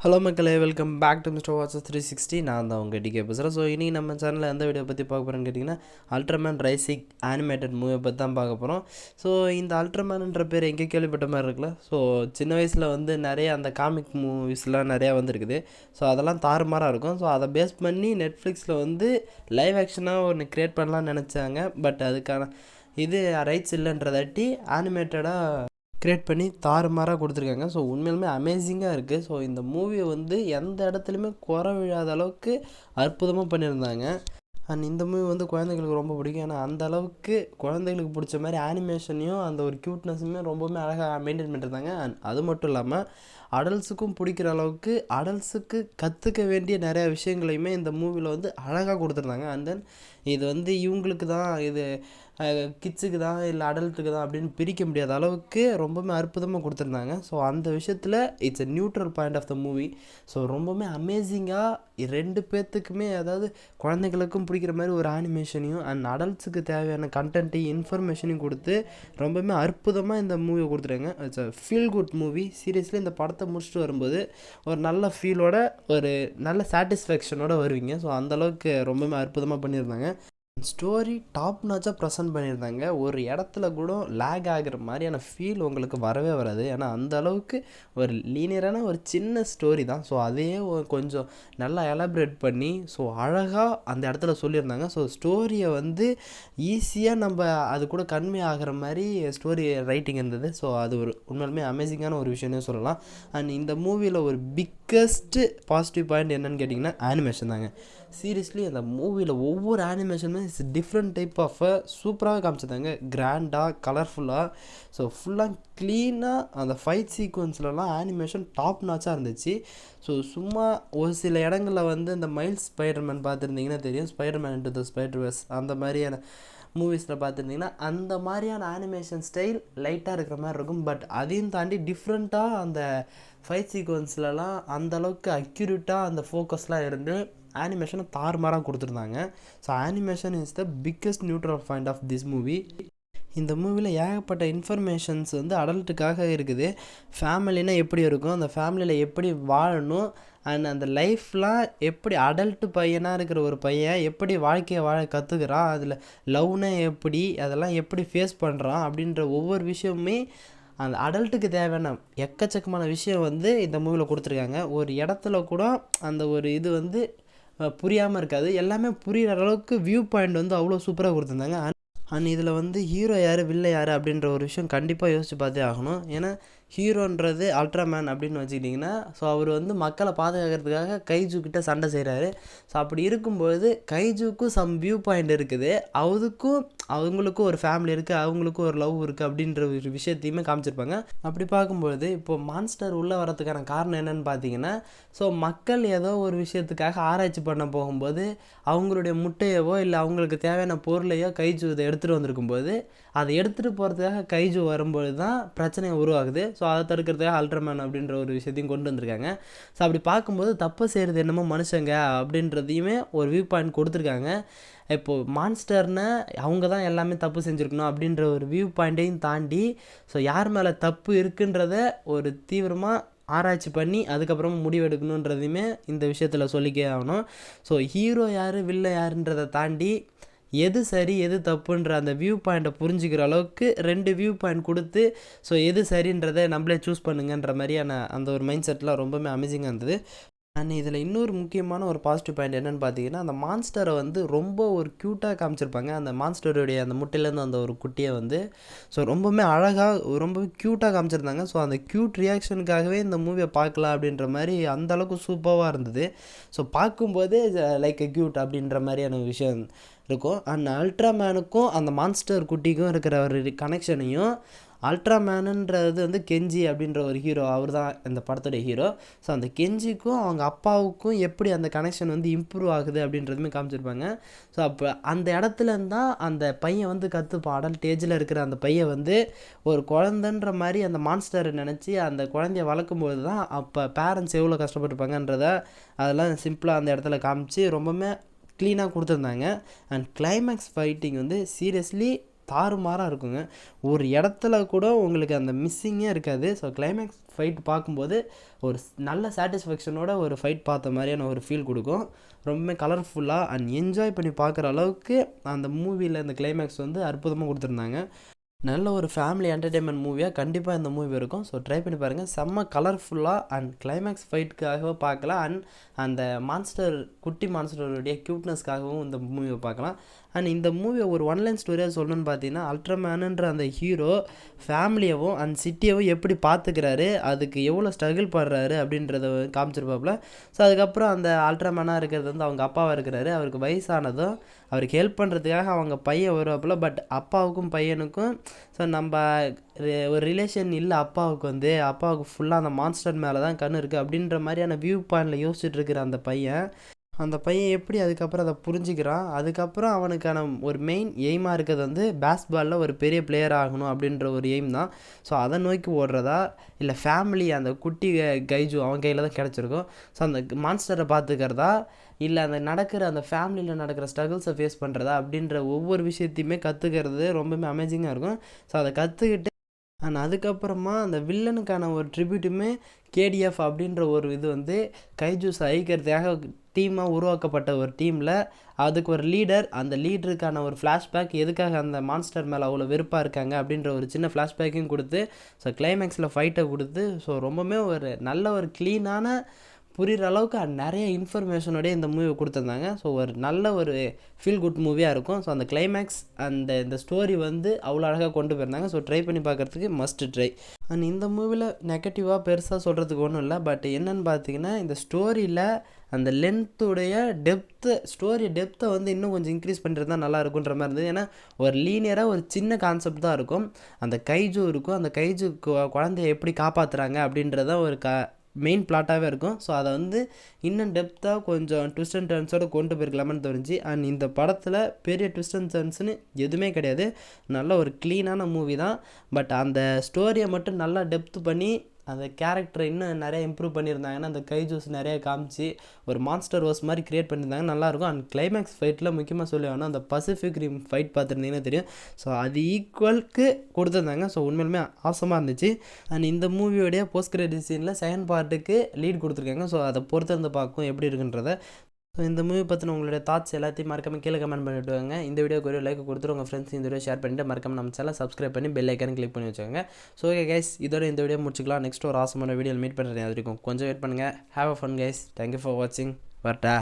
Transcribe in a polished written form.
Hello மக்களே, welcome back to mister watches 360. நான் தான் உங்கள் டிகே பேசுகிறேன். ஸோ இனி நம்ம சேனலில் எந்த வீடியோ பற்றி பார்க்க போகிறோன்னு கேட்டிங்கன்னா, அல்ட்ராமேன் ரைசிங் அனிமேட்டட் மூவியை பற்றி தான் பார்க்க போகிறோம். ஸோ இந்த அல்ட்ராமேனுன்ற பேர் எங்கே கேள்விப்பட்ட மாதிரி இருக்குல்ல. ஸோ சின்ன வயசில் வந்து நிறைய அந்த காமிக் மூவிஸ்லாம் நிறையா வந்துருக்குது. ஸோ அதெல்லாம் தாறுமாறாக இருக்கும். ஸோ அதை பேஸ் பண்ணி நெட்ஃப்ளிக்ஸில் வந்து லைவ் ஆக்ஷனாக ஒன்று க்ரியேட் பண்ணலான்னு நினச்சாங்க. பட் அதுக்கான இது ரைட்ஸ் இல்லைன்றதாட்டி அனிமேட்டடாக க்ரியேட் பண்ணி தாறுமாறாக கொடுத்துருக்காங்க. ஸோ உண்மையிலுமே அமேசிங்காக இருக்குது. ஸோ இந்த மூவியை வந்து எந்த இடத்துலையுமே குறை விழாத அளவுக்கு அற்புதமாக பண்ணியிருந்தாங்க. அண்ட் இந்த மூவி வந்து குழந்தைங்களுக்கு ரொம்ப பிடிக்கும். ஏன்னா அந்த அளவுக்கு குழந்தைங்களுக்கு பிடிச்ச மாதிரி ஆனிமேஷனையும் அந்த ஒரு க்யூட்னஸுமே ரொம்பவுமே அழகாக மெயின்டைன் பண்ணியிருந்தாங்க. அண்ட் அது மட்டும் இல்லாமல் அடல்ட்ஸுக்கும் பிடிக்கிற அளவுக்கு அடல்ட்ஸுக்கு கற்றுக்க வேண்டிய நிறையா விஷயங்களையுமே இந்த மூவியில் வந்து அழகாக கொடுத்துருந்தாங்க. அண்ட் தென் இது வந்து இவங்களுக்கு தான், இது கிட்ஸுக்கு தான் இல்லை அடல்ட்டுக்கு தான் அப்படின்னு பிரிக்க முடியாத அளவுக்கு ரொம்பவுமே அற்புதமாக கொடுத்துருந்தாங்க. ஸோ அந்த விஷயத்தில் it's a neutral point of the movie. So ரொம்பவுமே அமேசிங்காக ரெண்டு பேர்த்துக்குமே, அதாவது குழந்தைங்களுக்கும் பிடிக்கிற மாதிரி ஒரு ஆனிமேஷனையும் அண்ட் அடல்ட்ஸுக்கு தேவையான கண்டென்ட்டையும் இன்ஃபர்மேஷனையும் கொடுத்து ரொம்பவுமே அற்புதமாக இந்த மூவியை கொடுத்துருங்க. It's a feel good movie. Seriously இந்த படத்தை முடிச்சுட்டு வரும்போது ஒரு நல்ல ஃபீலோட, ஒரு நல்ல சாட்டிஸ்ஃபேக்ஷனோட வருவீங்க. ஸோ அந்தளவுக்கு ரொம்பவுமே அற்புதமாக பண்ணியிருந்தாங்க. ஸ்டோரி டாப் நாச்சாக ப்ரெசென்ட் பண்ணியிருந்தாங்க. ஒரு இடத்துல கூட லேக் ஆகிற மாதிரியான ஃபீல் உங்களுக்கு வரவே வராது. ஏன்னா அந்த அளவுக்கு ஒரு லீனியரான ஒரு சின்ன ஸ்டோரி தான். ஸோ அதையே கொஞ்சம் நல்லா எலாபரேட் பண்ணி ஸோ அழகாக அந்த இடத்துல சொல்லியிருந்தாங்க. ஸோ ஸ்டோரியை வந்து ஈஸியாக நம்ம அது கூட கன்வே ஆகிற மாதிரி ஸ்டோரி ரைட்டிங் இருந்தது. ஸோ அது ஒரு உண்மையிலுமே அமேசிங்கான ஒரு விஷயம்னே சொல்லலாம். அண்ட் இந்த மூவியில் ஒரு பிக்கஸ்ட்டு பாசிட்டிவ் பாயிண்ட் என்னென்னு கேட்டிங்கன்னா அனிமேஷன் தாங்க. சீரியஸ்லி அந்த மூவியில் ஒவ்வொரு அனிமேஷனுமே இட்ஸ் டிஃப்ரெண்ட் டைப் ஆஃப் சூப்பராக காமிச்சிருந்தாங்க. கிராண்டாக, கலர்ஃபுல்லாக, ஸோ ஃபுல்லாக க்ளீனாக அந்த ஃபைட் சீக்வன்ஸ்லலாம் அனிமேஷன் டாப் நாச்சாக இருந்துச்சு. ஸோ சும்மா ஒரு சில இடங்களில் வந்து இந்த மைல்ஸ் ஸ்பைடர்மேன் பார்த்துருந்தீங்கன்னா தெரியும், ஸ்பைடர்மேன் இன்டு த ஸ்பைடர்வர்ஸ் அந்த மாதிரியான மூவிஸில் பார்த்துருந்தீங்கன்னா அந்த மாதிரியான அனிமேஷன் ஸ்டைல் லைட்டாக இருக்கிற மாதிரி இருக்கும். பட் அதையும் தாண்டி டிஃப்ரெண்ட்டாக அந்த ஃபைட் சீக்வன்ஸ்லலாம் அந்தளவுக்கு அக்யூரேட்டாக அந்த ஃபோக்கஸ்லாம் இருந்து அனிமேஷனை தாறுமாறாக கொடுத்துருந்தாங்க. So animation is the biggest neutral point of this movie. இந்த மூவியில் ஏகப்பட்ட இன்ஃபர்மேஷன்ஸ் வந்து அடல்ட்டுக்காக இருக்குது. ஃபேமிலினா எப்படி இருக்கும், அந்த ஃபேமிலியில் எப்படி வாழணும், அண்ட் அந்த லைஃப்லாம் எப்படி அடல்ட்டு பையனாக இருக்கிற ஒரு பையன் எப்படி வாழ்க்கையை வாழ கற்றுக்கிறான், அதில் லவ்னா எப்படி, அதெல்லாம் எப்படி ஃபேஸ் பண்ணுறான் அப்படின்ற ஒவ்வொரு விஷயமுமே அந்த அடல்ட்டுக்கு தேவையான எக்கச்சக்கமான விஷயம் வந்து இந்த மூவியில் கொடுத்துருக்காங்க. ஒரு இடத்துல கூட அந்த ஒரு இது வந்து புரியாமல் இருக்காது. எல்லாமே புரிகிற அளவுக்கு வியூ பாயிண்ட் வந்து அவ்வளோ சூப்பராக கொடுத்துருந்தாங்க. அண்ட் இதில் வந்து ஹீரோ யார், வில்லை யார் அப்படின்ற ஒரு விஷயம் கண்டிப்பாக யோசித்து பார்த்தே ஆகணும். ஏன்னா ஹீரோன்றது அல்ட்ராமேன் அப்படின்னு வச்சுக்கிட்டிங்கன்னா, ஸோ அவர் வந்து மக்களை பாதுகாக்கிறதுக்காக கைஜுக்கிட்ட சண்டை செய்கிறாரு. ஸோ அப்படி இருக்கும்போது கைஜுக்கும் சம் வியூ பாயிண்ட் இருக்குது, அவங்களுக்கும் ஒரு ஃபேமிலி இருக்குது, அவங்களுக்கும் ஒரு லவ் இருக்குது அப்படின்ற ஒரு விஷயத்தையுமே காமிச்சிருப்பாங்க. அப்படி பார்க்கும்பொழுது இப்போது மான்ஸ்டர் உள்ளே வரதுக்கான காரணம் என்னென்னு பார்த்தீங்கன்னா, ஸோ மக்கள் ஏதோ ஒரு விஷயத்துக்காக ஆராய்ச்சி பண்ண போகும்போது அவங்களுடைய முட்டையவோ இல்லை அவங்களுக்கு தேவையான பொருளையோ கைஜு இதை எடுத்துகிட்டு வந்திருக்கும்போது அதை எடுத்துகிட்டு போகிறதுக்காக கைஜு வரும்போது தான் பிரச்சனை உருவாகுது. ஸோ அதை தடுக்கிறதுக்காக அல்ட்ராமேன் அப்படின்ற ஒரு விஷயத்தையும் கொண்டு வந்திருக்காங்க. ஸோ அப்படி பார்க்கும்போது தப்பு செய்கிறது என்னமோ மனுஷங்க அப்படின்றதையுமே ஒரு வியூ பாயிண்ட் கொடுத்துருக்காங்க. இப்போது மான்ஸ்டர்னு அவங்க தான் எல்லாமே தப்பு செஞ்சுருக்கணும் அப்படின்ற ஒரு வியூ பாயிண்ட்டையும் தாண்டி ஸோ யார் மேலே தப்பு இருக்குன்றத ஒரு தீவிரமாக ஆராய்ச்சி பண்ணி அதுக்கப்புறம் முடிவெடுக்கணுன்றதையுமே இந்த விஷயத்தில் சொல்லிக்கே ஆகணும். ஸோ ஹீரோ யார், வில்லை யாருன்றதை தாண்டி எது சரி எது தப்புன்ற அந்த வியூ பாயிண்ட்டை புரிஞ்சுக்கிற அளவுக்கு ரெண்டு வியூ பாயிண்ட் கொடுத்து ஸோ எது சரின்றதை நம்மளே சூஸ் பண்ணுங்கன்ற மாதிரியான அந்த ஒரு மைண்ட் செட்லாம் ரொம்பவே அமேசிங்காக இருந்தது. அண்ட் இதில் இன்னொரு முக்கியமான ஒரு பாசிட்டிவ் பாயிண்ட் என்னென்னு பார்த்தீங்கன்னா, அந்த மான்ஸ்டரை வந்து ரொம்ப ஒரு க்யூட்டாக காமிச்சிருப்பாங்க. அந்த மான்ஸ்டருடைய அந்த முட்டையிலேருந்து அந்த ஒரு குட்டியை வந்து ஸோ ரொம்பவுமே அழகாக ரொம்பவே க்யூட்டாக காமிச்சிருந்தாங்க. ஸோ அந்த க்யூட் ரியாக்ஷனுக்காகவே இந்த மூவியை பார்க்கலாம் அப்படின்ற மாதிரி அந்தளவுக்கு சூப்பராக இருந்தது. ஸோ பார்க்கும்போதே லைக் எ க்யூட் அப்படின்ற மாதிரியான விஷயம் இருக்கும். அண்ட் அல்ட்ராமேனுக்கும் அந்த மான்ஸ்டர் குட்டிக்கும் இருக்கிற ஒரு கனெக்ஷனையும், அல்ட்ராமேனுன்றது வந்து கெஞ்சி அப்படின்ற ஒரு ஹீரோ, அவர் தான் இந்த படத்துடைய ஹீரோ. ஸோ அந்த கெஞ்சிக்கும் அவங்க அப்பாவுக்கும் எப்படி அந்த கனெக்ஷன் வந்து இம்ப்ரூவ் ஆகுது அப்படின்றதுமே காமிச்சிருப்பாங்க. ஸோ அப்போ அந்த இடத்துலேருந்து தான் அந்த பையன் வந்து கற்றுப்பான். அடல்ட் ஏஜில் இருக்கிற அந்த பையன் வந்து ஒரு குழந்தைன்ற மாதிரி அந்த மான்ஸ்டரை நினச்சி அந்த குழந்தைய வளர்க்கும்போது தான் அப்போ பேரண்ட்ஸ் எவ்வளோ கஷ்டப்பட்டுருப்பாங்கன்றத அதெல்லாம் சிம்பிளாக அந்த இடத்துல காமிச்சு ரொம்பவுமே க்ளீனாக கொடுத்துருந்தாங்க. அண்ட் கிளைமேக்ஸ் ஃபைட்டிங் வந்து சீரியஸ்லி தாறுமாறாக இருக்குங்க. ஒரு இடத்துல கூட உங்களுக்கு அந்த மிஸ்ஸிங்கே இருக்காது. ஸோ கிளைமேக்ஸ் ஃபைட் பார்க்கும்போது ஒரு நல்ல சாட்டிஸ்ஃபேக்ஷனோட ஒரு ஃபைட் பார்த்த மாதிரியான ஒரு ஃபீல் கொடுக்கும். ரொம்பவே கலர்ஃபுல்லாக அண்ட் என்ஜாய் பண்ணி பார்க்குற அளவுக்கு அந்த மூவியில் இந்த கிளைமேக்ஸ் வந்து அற்புதமாக கொடுத்துருந்தாங்க. நல்ல ஒரு ஃபேமிலி என்டர்டெயின்மெண்ட் மூவியாக கண்டிப்பாக இந்த மூவி இருக்கும். ஸோ ட்ரை பண்ணி பாருங்கள். செம்ம கலர்ஃபுல்லாக அண்ட் கிளைமேக்ஸ் ஃபைட்டுக்காக பார்க்கலாம். அண்ட் அந்த குட்டி மான்ஸ்டருடைய க்யூட்னஸ்க்காகவும் இந்த மூவியை பார்க்கலாம். அண்ட் இந்த மூவியை ஒரு ஒன்லைன் ஸ்டோரியாக சொல்லணும்னு பார்த்தீங்கன்னா, அல்ட்ராமேனுன்ற அந்த ஹீரோ ஃபேமிலியவும் அண்ட் சிட்டியவும் எப்படி பார்த்துக்கிறாரு, அதுக்கு எவ்வளோ ஸ்ட்ரகிள் படுறாரு அப்படின்றத காமிச்சிருப்பாப்புல. ஸோ அதுக்கப்புறம் அந்த அல்ட்ராமேனாக இருக்கிறது வந்து அவங்க அப்பாவாக இருக்கிறாரு. அவருக்கு வயசானதும் அவருக்கு ஹெல்ப் பண்ணுறதுக்காக அவங்க பையன் வருவாப்புல. பட் அப்பாவுக்கும் பையனுக்கும் ஸோ நம்ம ஒரு ரிலேஷன் இல்லை. அப்பாவுக்கு ஃபுல்லாக அந்த மான்ஸ்டர் மேலே தான் கண் இருக்குது அப்படின்ற மாதிரியான வியூ பாயிண்டில் யோசிச்சுட்டு இருக்கிற அந்த பையன் எப்படி அதுக்கப்புறம் அதை புரிஞ்சுக்கிறான். அதுக்கப்புறம் அவனுக்கான ஒரு மெயின் எய்மாக இருக்கிறது வந்து பேஸ்பாலில் ஒரு பெரிய பிளேயர் ஆகணும் அப்படின்ற ஒரு எய்ம் தான். ஸோ அதை நோக்கி ஓடுறதா இல்லை ஃபேமிலி அந்த குட்டி கைஜு அவன் கையில் தான் கிடச்சிருக்கும். ஸோ அந்த மான்ஸ்டரை பார்த்துக்கிறதா இல்லை அந்த ஃபேமிலியில் நடக்கிற ஸ்ட்ரகிள்ஸை ஃபேஸ் பண்ணுறதா அப்படின்ற ஒவ்வொரு விஷயத்தையுமே கற்றுக்கிறது ரொம்பவுமே அமேசிங்காக இருக்கும். ஸோ அதை கற்றுக்கிட்டு அண்ட் அதுக்கப்புறமா அந்த வில்லனுக்கான ஒரு ட்ரிபியூட்டுமே கேடிஎஃப் அப்படின்ற ஒரு இது வந்து கைஜூஸ் அழிக்கிறதுக்காக டீமாக உருவாக்கப்பட்ட ஒரு டீமில் அதுக்கு ஒரு லீடர், அந்த லீடருக்கான ஒரு ஃப்ளாஷ்பேக், எதுக்காக அந்த மான்ஸ்டர் மேலே அவ்வளோ வெறுப்பாக இருக்காங்க அப்படின்ற ஒரு சின்ன ஃப்ளாஷ்பேக்கையும் கொடுத்து ஸோ கிளைமேக்ஸில் ஃபைட்டை கொடுத்து ஸோ ரொம்பவுமே ஒரு நல்ல ஒரு க்ளீனான புரிகிற அளவுக்கு நிறைய இன்ஃபர்மேஷனோடய இந்த மூவி கொடுத்துருந்தாங்க. ஸோ ஒரு நல்ல ஒரு ஃபீல் குட் மூவியாக இருக்கும். ஸோ அந்த கிளைமேக்ஸ் இந்த ஸ்டோரி வந்து அவ்வளோ அழகாக கொண்டு போயிருந்தாங்க. ஸோ ட்ரை பண்ணி பார்க்குறதுக்கு மஸ்ட் ட்ரை. அண்ட் இந்த மூவியில் நெகட்டிவாக பெருசாக சொல்கிறதுக்கு ஒன்றும் இல்லை. பட் என்னென்னு பார்த்தீங்கன்னா, இந்த ஸ்டோரியில் அந்த லென்த்துடைய ஸ்டோரி டெப்த்தை வந்து இன்னும் கொஞ்சம் இன்க்ரீஸ் பண்ணிட்டு தான் நல்லா இருக்குன்ற மாதிரி இருந்தது. ஏன்னா ஒரு லீனியராக ஒரு சின்ன கான்செப்ட் தான் இருக்கும். அந்த கைஜு இருக்கும், அந்த கைஜு குழந்தைய எப்படி காப்பாற்றுறாங்க அப்படின்றத ஒரு மெயின் பிளாட்டாகவே இருக்கும். ஸோ அதை வந்து இன்னும் டெப்த்தாக கொஞ்சம் ட்விஸ்ட் அண்ட் டர்ன்ஸோடு கொண்டு போயிருக்கலாமான்னு தோணுச்சு. அண்ட் இந்த படத்தில் பெரிய ட்விஸ்ட் அண்ட் டர்ன்ஸ்னு எதுவுமே கிடையாது. நல்ல ஒரு க்ளீனான மூவி தான். பட் அந்த ஸ்டோரியை மட்டும் நல்லா டெப்த் பண்ணி அந்த கேரக்டரை இன்னும் நிறைய இம்ப்ரூவ் பண்ணியிருந்தாங்கன்னா, அந்த கைஜூஸ் நிறைய காமிச்சு ஒரு மான்ஸ்டர் வாஸ் மாதிரி க்ரியேட் பண்ணியிருந்தாங்க, நல்லாயிருக்கும். அண்ட் கிளைமேக்ஸ் ஃபைட்டில் முக்கியமாக சொல்லி ஆகணும், அந்த பசிஃபிக் ரிம் ஃபைட் பார்த்துருந்தீங்கன்னா தெரியும். ஸோ அது ஈக்குவலுக்கு கொடுத்துருந்தாங்க. ஸோ உண்மையிலுமே ஆசமாக இருந்துச்சு. அண்ட் இந்த மூவியோடைய போஸ்ட் கிரெடிட் சீனில் செகண்ட் பார்ட்டுக்கு லீட் கொடுத்துருக்காங்க. ஸோ அதை பொறுத்து வந்து பார்க்கும் எப்படி இருக்குன்றதை. ஸோ இந்த மூவி பற்றின உங்களுடைய தாட்ஸ் எல்லாத்தையும் மறக்காமல் கீழே கமெண்ட் பண்ணிவிட்டு வாங்க. இந்த வீடியோக்கு ஒரு லைக் கொடுத்துட்டு உங்கள் ஃப்ரெண்ட்ஸ் இந்த வீடியோ ஷேர் பண்ணிட்டு மறக்காமல் நம்ம சேனல் சப்ஸ்கிரைப் பண்ணி பெல் ஐக்கான கிளிக் பண்ணி வச்சுக்கோங்க. ஸோ ஓகே கைஸ், இதோட இந்த வீடியோ முடிச்சுக்கலாம். நெக்ஸ்ட் ஒரு ஆசமான வீடியோவில் மீட் பண்ணுறேன். அது வரைக்கும் கொஞ்சம் வெயிட் பண்ணுங்கள். Have a fun guys. Thank you for வாட்சிங். வரட்டா.